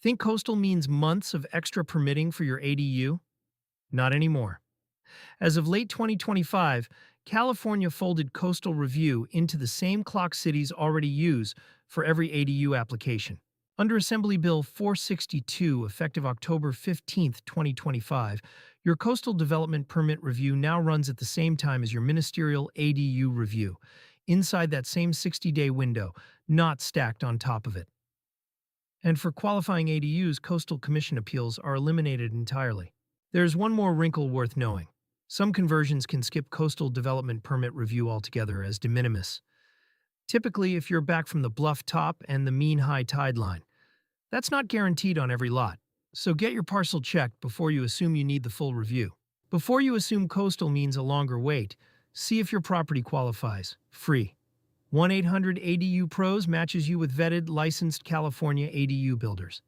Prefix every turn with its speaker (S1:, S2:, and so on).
S1: Think coastal means months of extra permitting for your ADU? Not anymore. As of late 2025, California folded coastal review into the same clock cities already use for every ADU application. Under Assembly Bill 462, effective October 15, 2025, your coastal development permit review now runs at the same time as your ministerial ADU review, inside that same 60-day window, not stacked on top of it. And for qualifying ADUs, coastal commission appeals are eliminated entirely. There's one more wrinkle worth knowing. Some conversions can skip coastal development permit review altogether as de minimis. Typically, if you're back from the bluff top and the mean high tide line. That's not guaranteed on every lot, so get your parcel checked before you assume you need the full review. Before you assume coastal means a longer wait, see if your property qualifies. Free. 1-800-ADU-PROS matches you with vetted, licensed California ADU builders.